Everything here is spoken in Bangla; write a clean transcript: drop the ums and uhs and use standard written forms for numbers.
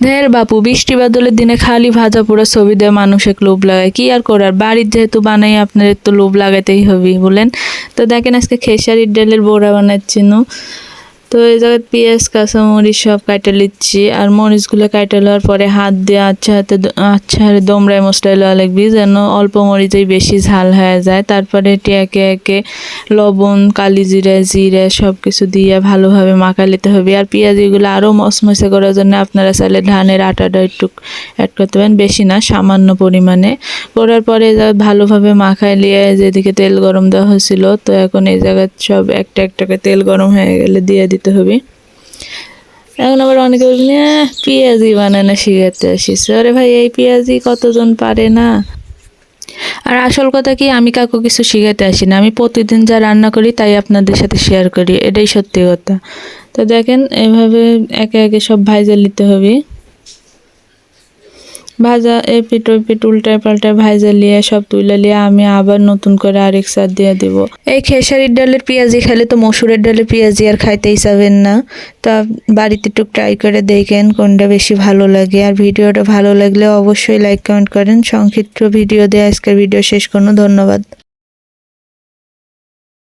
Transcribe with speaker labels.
Speaker 1: ঢের বাপু, বৃষ্টি বাদলের দিনে খালি ভাজা পোড়া ছবি দেওয়া মানুষের লোভ লাগায়, কি আর করার, বাড়ির যেহেতু বানাই আপনাদের তো লোভ লাগাতেই হবে বলেন। তো দেখেন আজকে খেসারির ডালের বড়া বানাচ্ছি নু। তো এই জায়গায় পেঁয়াজ কাঁচামরিচ সব কাটা লিচ্ছি, আর মরিচগুলো কাটা লওয়ার পরে হাত দিয়ে আচ্ছা হাতে দমড়ায় মশলাই লওয়া লাগবে, যেন অল্প মরিচেই বেশি ঝাল হয়ে যায়। তারপরে এটি একে একে লবণ, কালি জিরা, জিরা সব কিছু দিয়ে ভালোভাবে মাখা নিতে হবে। আর পেঁয়াজিগুলো আরও মশমশে করার জন্য আপনারা চাইলে ধানের আটাটা একটু অ্যাড করতে পারেন, বেশি না, সামান্য পরিমাণে। করার পরে ভালোভাবে মাখায় নিয়ে যেদিকে তেল গরম দেওয়া হয়েছিল, তো এখন এই জায়গায় সব একটা একটা করে তেল গরম হয়ে গেলে দিয়ে দিতে হবে। এখন আবার অনেকে বলবেন পেঁয়াজি বানানো শিখাতে আসিস, আরে ভাই এই পেঁয়াজি কতজন পারে না। আর আসল কথা কি, আমি কাউকে কিছু শিখাতে আসি না, আমি প্রতিদিন যা রান্না করি তাই আপনাদের সাথে শেয়ার করি, এটাই সত্যি কথা। তো দেখেন এভাবে একে একে সব ভাইজা নিতে হবে। ভাজা এপিট ওপিট উল্টায় পাল্টায় ভাজা লিয়ে সব তুলে লিয়ে আমি আবার নতুন করে আরেক সার দিয়ে দিব। এই খেসারির ডালের পেঁয়াজি খেলে তো মসুরের ডালের পেঁয়াজি আর খাইতেই চাবেন না। তা বাড়িতে একটু ট্রাই করে দেখেন কোনটা বেশি ভালো লাগে। আর ভিডিওটা ভালো লাগলে অবশ্যই লাইক কমেন্ট করেন। সংক্ষিপ্ত ভিডিও দিয়ে আজকের ভিডিও শেষ করুন। ধন্যবাদ।